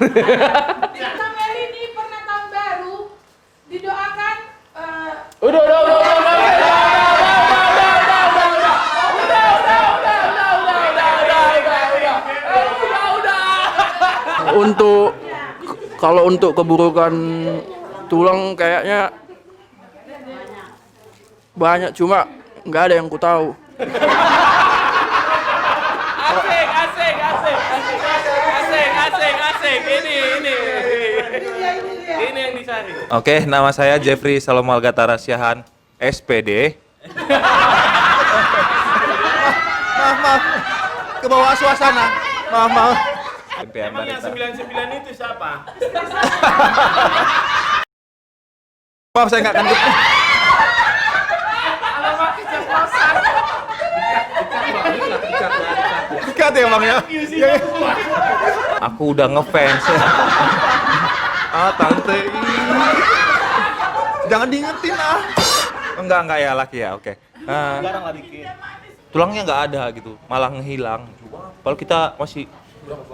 Karena Meli ini pernah tahun baru didoakan. Udah. Kalau untuk keburukan tulang kayaknya banyak, cuma nggak ada yang ku tahu. Asik. Ini yang dicari. Oke, nama saya Jeffrey Salomal Gatara Syahan, SPD. Maaf. Ke bawah suasana. Maaf. Emang yang 99 itu siapa? Maaf, saya nggak akan. Dikat ya Bang ya? Aku udah ngefans. Tante. Jangan diingetin Enggak ya laki ya, oke. Sekarang lah dikit. Tulangnya nggak ada gitu, malah ngehilang. Kalau kita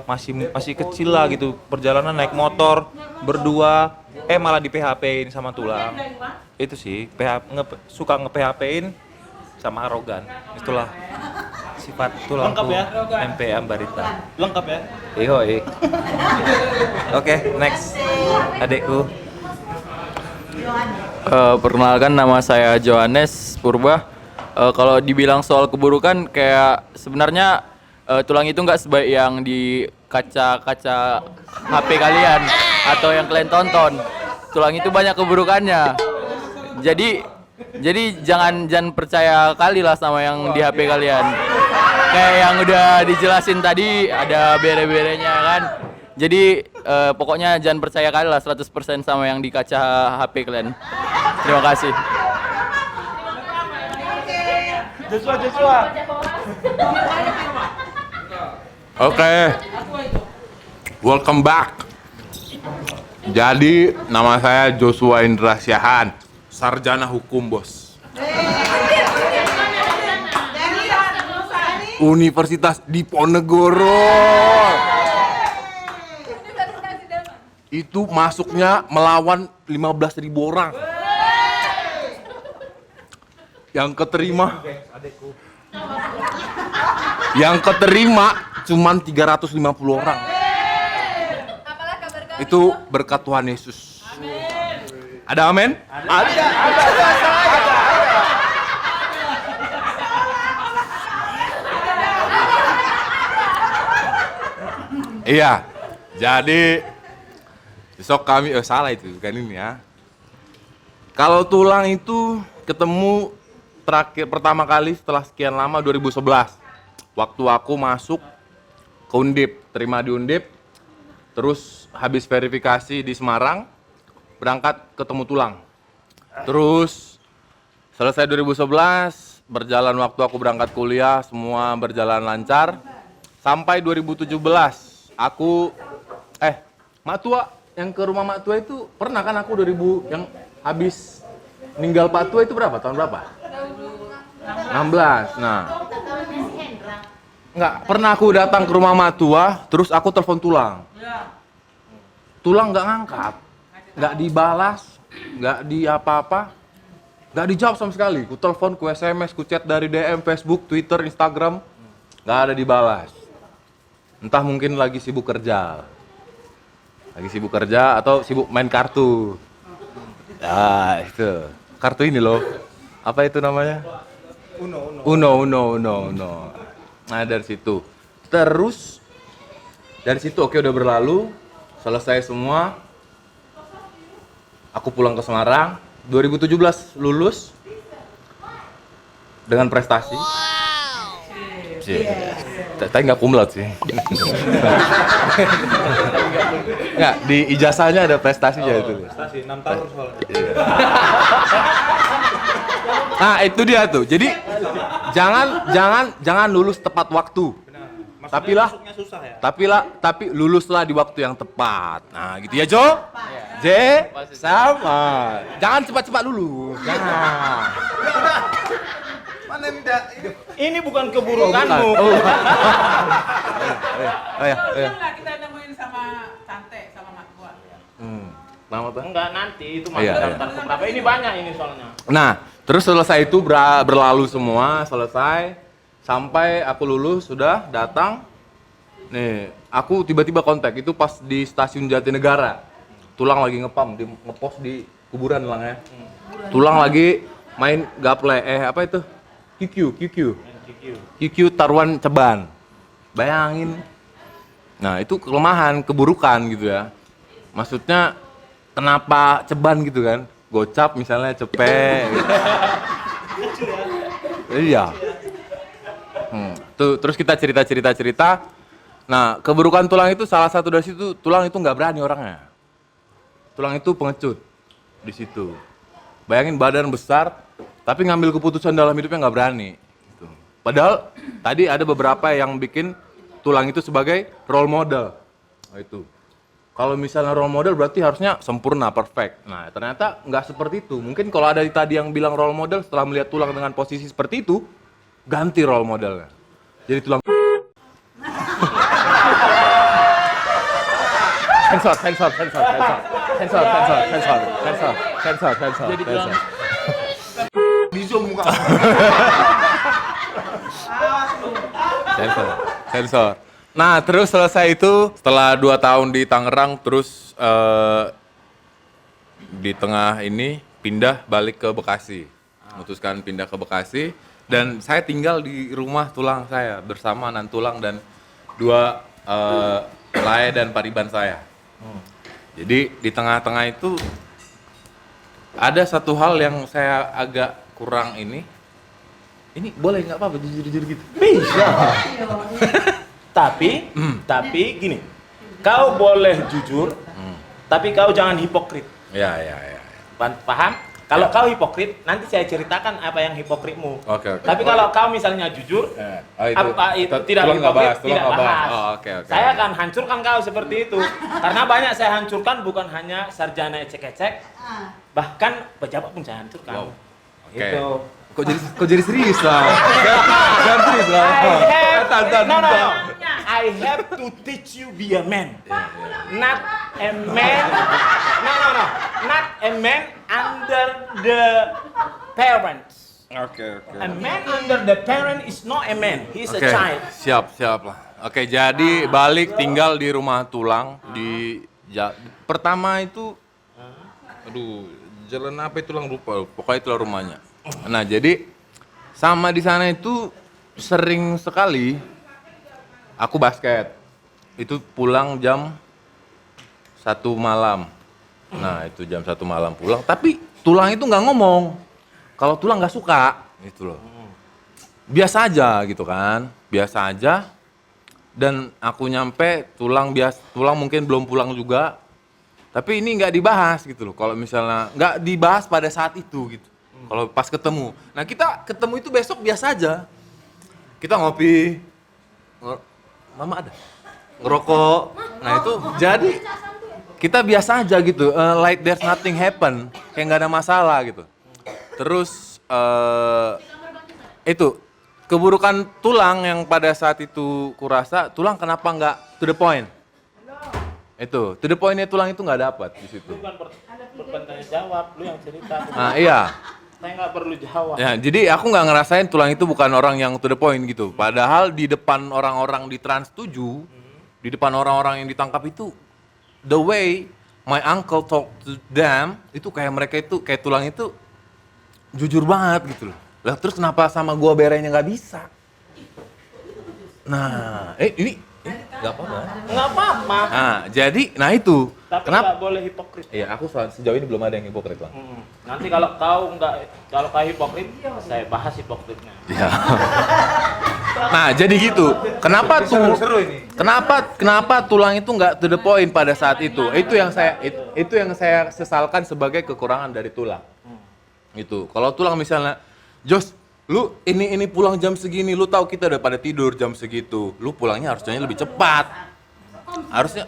masih kecil lah gitu, perjalanan naik motor berdua, malah di PHP-in sama tulang. Itu sih, suka nge-PHP-in sama arogan. Itulah sifat tulangku. Lengkap ya? MPA Barita. Lengkap ya? Ihoi. Oke, next. Adekku. Perkenalkan, nama saya Johannes Purba. Kalau dibilang soal keburukan, kayak sebenarnya tulang itu nggak sebaik yang di kaca-kaca HP kalian atau yang kalian tonton. Tulang itu banyak keburukannya. Jadi jangan percaya kali lah sama yang di HP kalian. Kayak yang udah dijelasin tadi, ada bere-berenya kan. Jadi pokoknya jangan percaya kali lah 100% sama yang di kaca HP kalian. Terima kasih. Joshua. Oke. Welcome back. Jadi nama saya Joshua Indra Syahan, sarjana hukum, Bos. Universitas Diponegoro. Itu masuknya melawan 15.000 orang. Yang keterima cuman 350 orang. Itu berkat Tuhan Yesus. Ada amin? Ada. Iya. Jadi besok kami salah itu kan ini ya. Kalau tulang itu ketemu pertama kali setelah sekian lama 2011. Waktu aku masuk ke Undip, terima di Undip. Terus habis verifikasi di Semarang, berangkat ketemu tulang. Terus selesai 2011, berjalan waktu aku berangkat kuliah, semua berjalan lancar. Sampai 2017, aku Mak Tua, yang ke rumah Mak Tua itu pernah kan aku 2000 yang habis meninggal Pak Tua itu berapa? Tahun berapa? 16. Nah. Enggak, pernah aku datang ke rumah Mak Tua, terus aku telepon tulang. Tulang nggak ngangkat, nggak dibalas, nggak di apa-apa, nggak dijawab sama sekali. Ku telepon, ku SMS, ku chat dari DM, Facebook, Twitter, Instagram, nggak ada dibalas. Entah mungkin lagi sibuk kerja atau sibuk main kartu. Itu kartu ini loh, apa itu namanya? Uno. Nah dari situ, terus dari situ oke udah berlalu. Selesai semua, aku pulang ke Semarang, 2017 lulus dengan prestasi. Tapi nggak kumlaut sih. Nggak, di ijazahnya ada prestasinya itu. Prestasi 6 tahun soalnya. Nah itu dia tuh, jadi jangan lulus tepat waktu. Tapi luluslah di waktu yang tepat. Nah, gitu ya, Jo? J, sama. Jangan cepat-cepat lulus. Jangan. Mana tidak? Ini bukan keburukanmu. Oh ya. Kita nemuin sama Tante. Nama tuh? Enggak, nanti itu Iya, masuk iya. daftar beberapa. Ini banyak ini soalnya. Nah, terus selesai itu berlalu semua, selesai sampai aku lulus sudah datang. Nih, aku tiba-tiba kontak itu pas di stasiun Jatinegara. Tulang lagi ngepost di kuburan Tulang ya. Tulang lagi main gaple apa itu? QQ taruhan ceban. Bayangin. Nah, itu kelemahan, keburukan gitu ya. Maksudnya kenapa ceban gitu kan? Gocap misalnya cepet gitu. Iya. Tuh, terus kita cerita. Nah, keburukan Tulang itu salah satu dari situ, Tulang itu nggak berani orangnya. Tulang itu pengecut di situ. Bayangin badan besar, tapi ngambil keputusan dalam hidupnya nggak berani. Gitu. Padahal tadi ada beberapa yang bikin Tulang itu sebagai role model. Nah, itu. Kalau misalnya role model berarti harusnya sempurna, perfect. Nah, ternyata nggak seperti itu. Mungkin kalau ada tadi yang bilang role model setelah melihat Tulang dengan posisi seperti itu, ganti role modelnya. Jadi Tulang sensor. Jadi Tulang Di zoom muka. Sensor. Nah, terus selesai itu setelah 2 tahun di Tangerang, terus di tengah ini pindah balik ke Bekasi. Memutuskan pindah ke Bekasi dan saya tinggal di rumah Tulang saya bersama Nan Tulang dan 2 Lae dan Pariban saya. Jadi di tengah-tengah itu ada satu hal yang saya agak kurang ini. Ini boleh nggak apa-apa jujur-jujur gitu? Bisa. Tapi gini, kau boleh jujur, tapi kau jangan hipokrit. Ya. Paham? Kalau kau hipokrit, nanti saya ceritakan apa yang hipokritmu. Oke. Tapi kalau kau misalnya jujur, itu tidak Tulang nggak hipokrit, bahas, Tulang tidak nggak bahas. bahas. Oh, oke. Saya akan hancurkan kau seperti itu. Karena banyak saya hancurkan, bukan hanya sarjana ecek-ecek, bahkan pejabat pun saya hancurkan. Wow. Oke. Itu. Kok jadi serius lah? Jangan serius lah. No. I have to teach you be a man. Not a man. No. Not a man under the parents. Oke. A man under the parent is not a man. He's a Oke, child. siap lah. Oke, jadi balik tinggal di rumah Tulang di pertama itu, aduh, jalan apa itu Tulang lupa. Pokoknya itulah rumahnya. Nah, jadi sama di sana itu sering sekali aku basket. Itu pulang jam 1 malam. Nah, itu jam 1 malam pulang. Tapi Tulang itu nggak ngomong. Kalau Tulang nggak suka, gitu loh. Biasa aja gitu kan. Biasa aja. Dan aku nyampe, Tulang mungkin belum pulang juga. Tapi ini nggak dibahas gitu loh. Kalau misalnya nggak dibahas pada saat itu gitu. Kalau pas ketemu. Nah, kita ketemu itu besok biasa aja. Kita ngopi. Mama ada. Ngerokok. Nah, itu jadi kita biasa aja gitu. Like there's nothing happen. Kayak nggak ada masalah gitu. Terus itu keburukan Tulang yang pada saat itu kurasa, Tulang kenapa nggak to the point? Itu, to the point-nya Tulang itu nggak dapat di situ. Bukan bertanya jawab, lu yang cerita. Nah, iya. Saya nggak perlu jawab. Ya, jadi aku nggak ngerasain Tulang itu bukan orang yang to the point gitu. Padahal di depan orang-orang di Trans 7, di depan orang-orang yang ditangkap itu, the way my uncle talk to them, itu kayak mereka itu, kayak Tulang itu jujur banget gitu loh. Lah terus kenapa sama gua berenya nggak bisa? Nah, ini nggak apa-apa. Nggak apa-apa. Nah, jadi, itu. Tapi Kenapa? nggak boleh hipokrit. Iya, aku sejauh ini belum ada yang hipokrit lah. Nanti kalau kau hipokrit, saya bahas hipokritnya. Iya. Nah, jadi gitu. Kenapa Tulang itu nggak to the point pada saat itu? Itu yang saya sesalkan sebagai kekurangan dari Tulang. Itu. Kalau Tulang misalnya, Jos, lu ini pulang jam segini, lu tahu kita udah pada tidur jam segitu. Lu pulangnya harusnya lebih cepat. Harusnya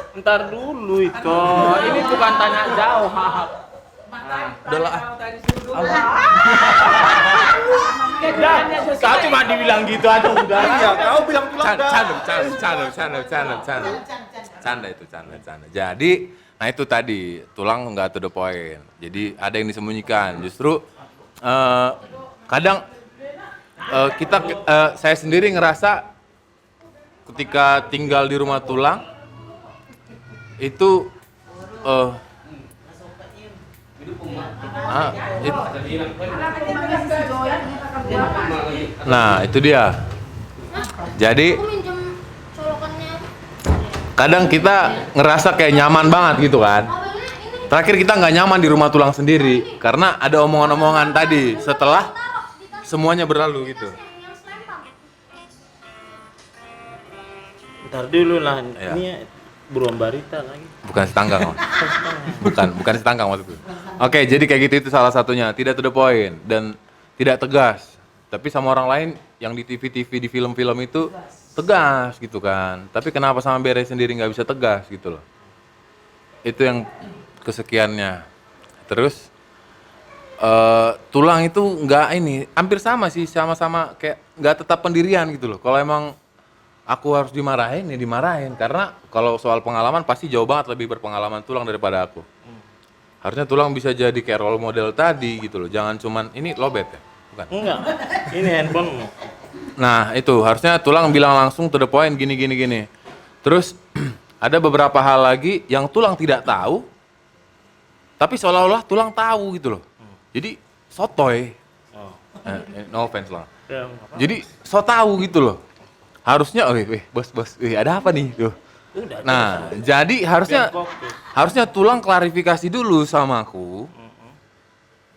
Ntar dulu itu. Ini bukan tanya jawab. udahlah. Kau cuma dibilang gitu aja udah. Iya, kau bilang Tulang dah. Channel. Canda itu, canda. Jadi, nah itu tadi tulang nggak to the point. Jadi ada yang disembunyikan. Justru kadang saya sendiri ngerasa ketika tinggal di rumah tulang itu nah itu dia. Jadi Aku minjem colokannya. kadang kita ngerasa kayak nyaman banget gitu kan. Terakhir kita nggak nyaman di rumah tulang sendiri karena ada omongan-omongan tadi setelah semuanya berlalu gitu. Ntar dulu lah, Iya. ini buruan barita lagi. Bukan setanggang, Om. bukan setanggang waktu itu. Oke, jadi kayak gitu itu salah satunya, tidak to the point dan tidak tegas. Tapi sama orang lain yang di TV-TV di film-film itu tegas gitu kan. Tapi kenapa sama Bere sendiri nggak bisa tegas gitu loh? Itu yang kesekiannya. Terus tulang itu nggak ini, hampir sama sih, sama-sama kayak nggak tetap pendirian gitu loh. Kalau emang aku harus dimarahin ya dimarahin, karena kalau soal pengalaman pasti jauh banget lebih berpengalaman tulang daripada aku. Harusnya tulang bisa jadi kayak role model tadi gitu loh, jangan cuman ini lobet ya, bukan? Enggak, ini handphone. Nah itu harusnya tulang bilang langsung to the point gini. Terus ada beberapa hal lagi yang tulang tidak tahu, tapi seolah-olah tulang tahu gitu loh. Jadi sotoy, no offense lah. Jadi so tahu gitu loh. Harusnya, bos, ada apa nih? Tuh. Nah, jadi harusnya tulang klarifikasi dulu sama aku.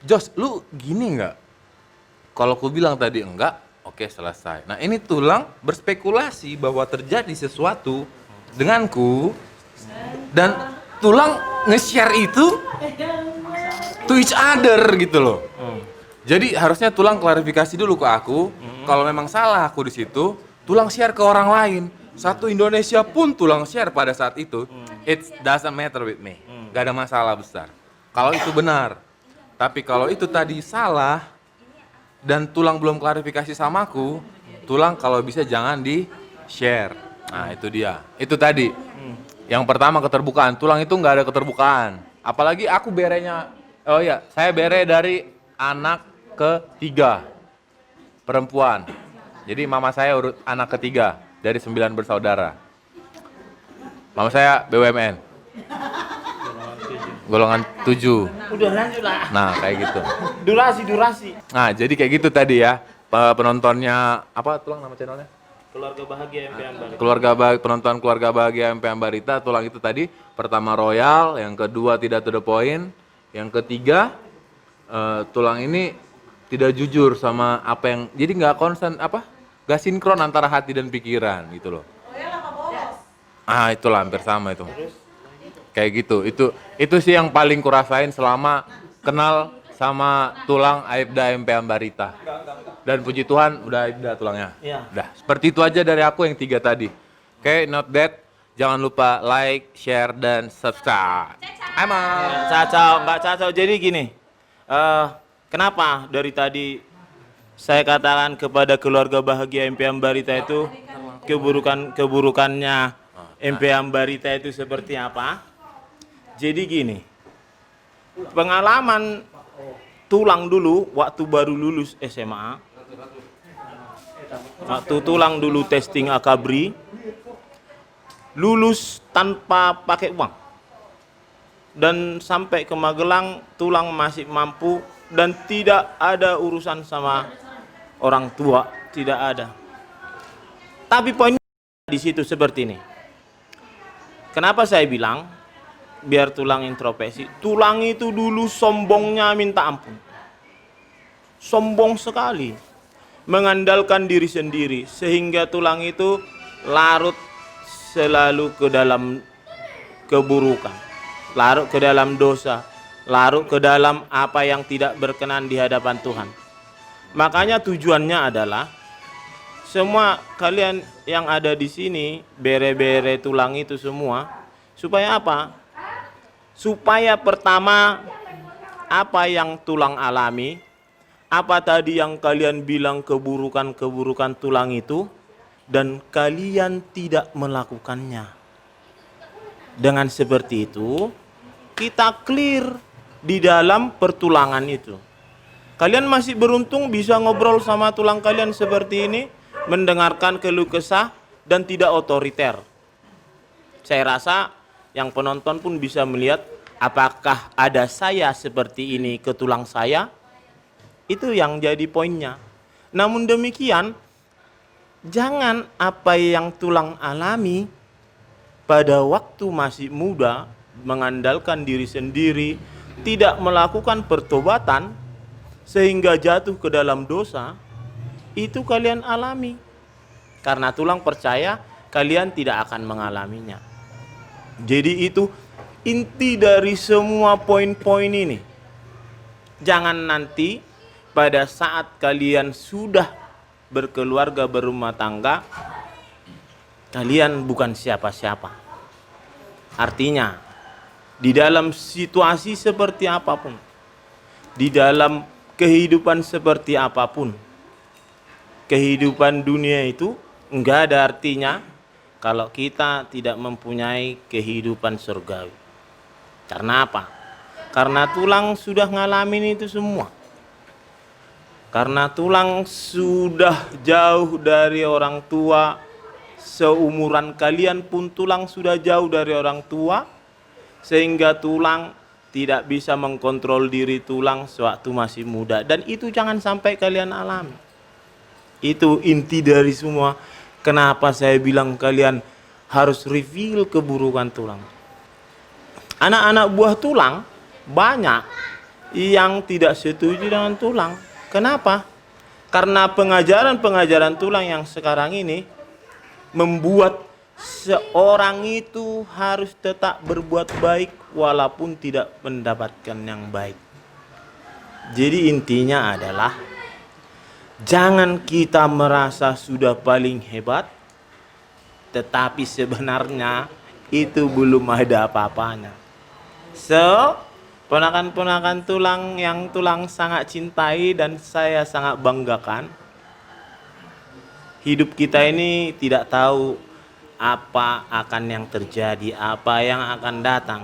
Jos, lu gini nggak? Kalau aku bilang tadi enggak, oke selesai. Nah ini tulang berspekulasi bahwa terjadi sesuatu denganku dan tulang nge-share itu to each other gitu loh. Jadi harusnya tulang klarifikasi dulu ke aku. Kalau memang salah aku di situ, tulang share ke orang lain. Satu Indonesia pun tulang share pada saat itu. It doesn't matter with me. Gak ada masalah besar. Kalau itu benar. Tapi kalau itu tadi salah dan tulang belum klarifikasi sama aku, tulang kalau bisa jangan di share. Nah itu dia. Itu tadi. Yang pertama keterbukaan. Tulang itu nggak ada keterbukaan. Apalagi aku berenya. Oh iya, saya bere dari anak ketiga perempuan. Jadi mama saya urut anak ketiga dari 9 bersaudara. Mama saya BUMN. Golongan 7. Udah lanjut lah. Nah, kayak gitu. Durasi. Nah, jadi kayak gitu tadi ya. Penontonnya apa tulang nama channelnya? Keluarga bahagia MP Ambarita. Penonton keluarga bahagia MP Ambarita, tulang itu tadi pertama royal, yang kedua tidak to the point, yang ketiga tulang ini tidak jujur sama apa yang, jadi nggak konsen nggak sinkron antara hati dan pikiran gitu loh. Itulah hampir sama itu. Kayak gitu. Itu sih yang paling kurasain selama kenal sama tulang Aibda MP Ambarita. Dan puji Tuhan udah Aibda tulangnya. Iya. Udah. Seperti itu aja dari aku yang 3 tadi. Oke, not bad. Jangan lupa like, share, dan subscribe. Nggak cacau. Jadi gini, kenapa dari tadi saya katakan kepada keluarga bahagia MP Ambarita itu keburukannya MP Ambarita itu seperti apa? Jadi gini, pengalaman tulang dulu waktu baru lulus SMA, waktu tulang dulu testing akabri, lulus tanpa pakai uang. Dan sampai ke Magelang, tulang masih mampu dan tidak ada urusan sama orang tua, tidak ada. Tapi poinnya di situ seperti ini. Kenapa saya bilang biar tulang introspeksi? Tulang itu dulu sombongnya minta ampun. Sombong sekali. Mengandalkan diri sendiri sehingga tulang itu larut selalu ke dalam keburukan, larut ke dalam dosa, larut ke dalam apa yang tidak berkenan di hadapan Tuhan. Makanya tujuannya adalah semua kalian yang ada di sini, bere-bere tulang itu semua, supaya apa? Supaya pertama apa yang tulang alami, apa tadi yang kalian bilang keburukan-keburukan tulang itu, dan kalian tidak melakukannya. Dengan seperti itu, kita clear di dalam pertulangan itu. Kalian masih beruntung bisa ngobrol sama tulang kalian seperti ini, mendengarkan keluh kesah dan tidak otoriter. Saya rasa yang penonton pun bisa melihat apakah ada saya seperti ini ke tulang saya. Itu yang jadi poinnya. Namun demikian, jangan apa yang tulang alami pada waktu masih muda, mengandalkan diri sendiri, tidak melakukan pertobatan, sehingga jatuh ke dalam dosa, itu kalian alami. Karena tulang percaya, kalian tidak akan mengalaminya. Jadi itu inti dari semua poin-poin ini. Jangan nanti pada saat kalian sudah berkeluarga, berumah tangga, kalian bukan siapa-siapa. Artinya, di dalam situasi seperti apapun, di dalam kehidupan seperti apapun, kehidupan dunia itu enggak ada artinya kalau kita tidak mempunyai kehidupan surgawi. Karena apa? Karena tulang sudah ngalamin itu semua. Karena tulang sudah jauh dari orang tua, seumuran kalian pun tulang sudah jauh dari orang tua, sehingga tulang tidak bisa mengkontrol diri tulang sewaktu masih muda. Dan itu jangan sampai kalian alami. Itu inti dari semua. Kenapa saya bilang kalian harus reveal keburukan tulang. Anak-anak buah tulang banyak yang tidak setuju dengan tulang. Kenapa? Karena pengajaran-pengajaran tulang yang sekarang ini membuat seorang itu harus tetap berbuat baik walaupun tidak mendapatkan yang baik. Jadi intinya adalah jangan kita merasa sudah paling hebat, tetapi sebenarnya itu belum ada apa-apanya. So, ponakan-ponakan tulang yang tulang sangat cintai dan saya sangat banggakan, hidup kita ini tidak tahu apa akan yang terjadi, apa yang akan datang.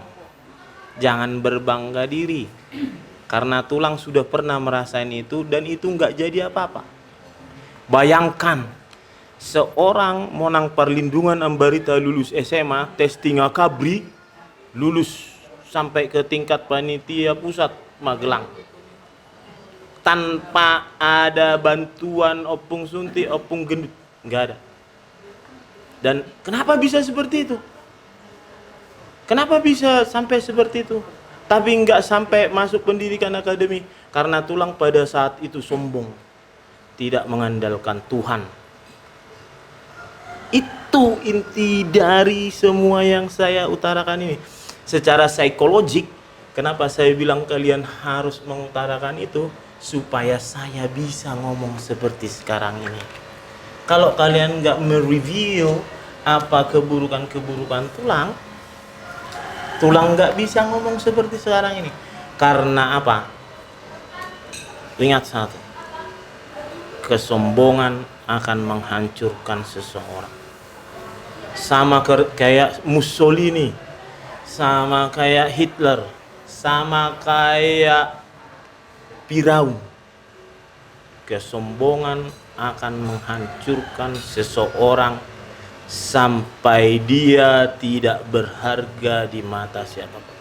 Jangan berbangga diri, karena tulang sudah pernah merasain itu dan itu nggak jadi apa-apa. Bayangkan, seorang monang perlindungan Ambarita lulus SMA, tes tinggal kabri, lulus sampai ke tingkat panitia pusat Magelang. Tanpa ada bantuan opung suntik, opung gendut, nggak ada. Dan kenapa bisa seperti itu? Kenapa bisa sampai seperti itu? Tapi nggak sampai masuk pendidikan akademi, karena tulang pada saat itu sombong, tidak mengandalkan Tuhan. Itu inti dari semua yang saya utarakan ini. Secara psikologik, kenapa saya bilang kalian harus mengutarakan itu? Supaya saya bisa ngomong seperti sekarang ini. Kalau kalian nggak mereview apa keburukan-keburukan tulang, tulang nggak bisa ngomong seperti sekarang ini. Karena apa? Ingat satu, kesombongan akan menghancurkan seseorang. Sama kayak Mussolini, sama kayak Hitler, sama kayak Firaun. Kesombongan akan menghancurkan seseorang sampai dia tidak berharga di mata siapapun.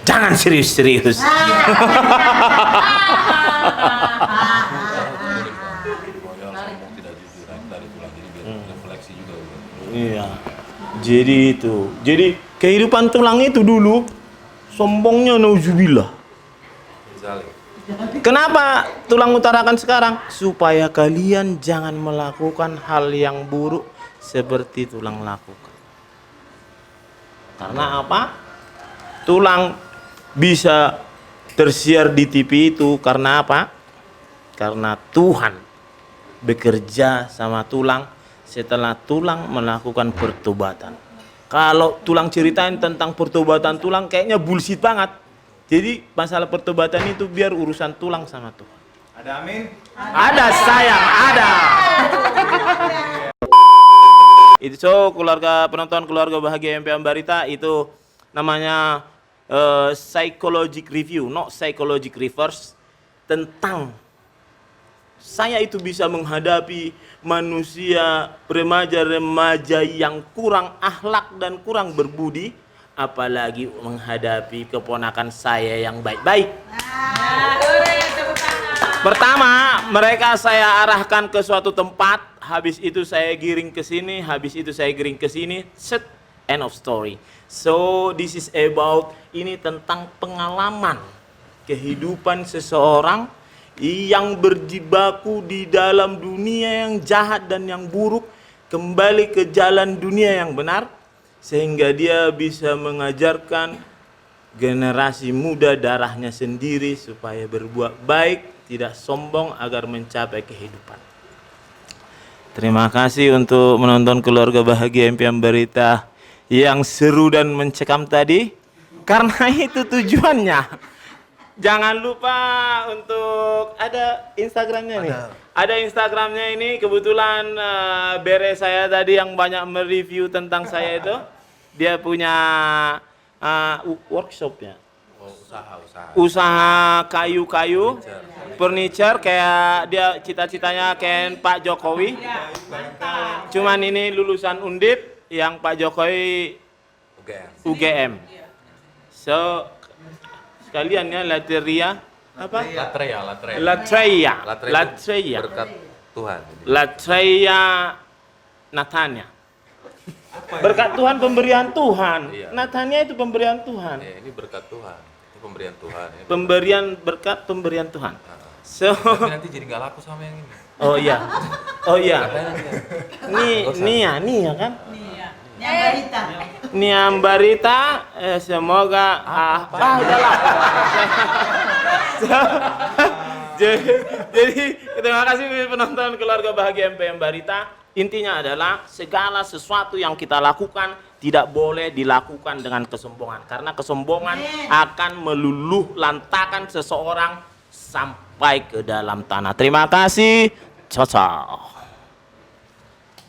Jangan serius-serius. Iya. Jadi itu. Jadi kehidupan tulang itu dulu sombongnya nauzubillah. Kenapa tulang utarakan sekarang? Supaya kalian jangan melakukan hal yang buruk seperti tulang lakukan. Karena apa? Tulang bisa tersiar di TV itu karena apa? Karena Tuhan bekerja sama tulang setelah tulang melakukan pertobatan. Kalau tulang ceritain tentang pertobatan tulang kayaknya bullshit banget. Jadi masalah pertobatan itu biar urusan tulang sama Tuhan. Ada amin? Ada sayang, ada. Itu so keluarga penonton keluarga bahagia MPM Barita itu namanya psychological review, not psychological reverse, tentang saya itu bisa menghadapi manusia remaja-remaja yang kurang akhlak dan kurang berbudi, apalagi menghadapi keponakan saya yang baik-baik. Pertama, mereka saya arahkan ke suatu tempat, habis itu saya giring ke sini, habis itu saya giring ke sini, set, end of story. So, this is about, ini tentang pengalaman kehidupan seseorang yang berjibaku di dalam dunia yang jahat dan yang buruk, kembali ke jalan dunia yang benar, sehingga dia bisa mengajarkan generasi muda darahnya sendiri supaya berbuat baik, tidak sombong agar mencapai kehidupan. Terima kasih untuk menonton keluarga bahagia MPM Barita yang seru dan mencekam tadi. Karena itu tujuannya. Jangan lupa untuk ada Instagramnya nih. Ada Instagramnya ini, kebetulan Bere saya tadi yang banyak mereview tentang saya itu, dia punya workshopnya. Usaha kayu-kayu, furniture, kayak dia cita-citanya kayak Pak Jokowi. Cuman ini lulusan Undip, yang Pak Jokowi UGM. So sekalian ya Latreia apa? Latreia. Berkat Tuhan. Latreia Natania. Berkat Tuhan, pemberian Tuhan. Iya. Natania itu pemberian Tuhan. Ya, ini berkat Tuhan. Ini pemberian Tuhan. Ini Pemberian berkat, pemberian Tuhan. So, tapi nanti jadi nggak laku sama yang ini. oh iya, oh iya. Katanya nanti ya. Nia kan? Nia Barita, semoga udahlah. Jadi terima kasih penonton keluarga bahagia MPM Barita. Intinya adalah segala sesuatu yang kita lakukan tidak boleh dilakukan dengan kesombongan, karena kesombongan akan meluluh lantakan seseorang sampai ke dalam tanah. Terima kasih. Ciao.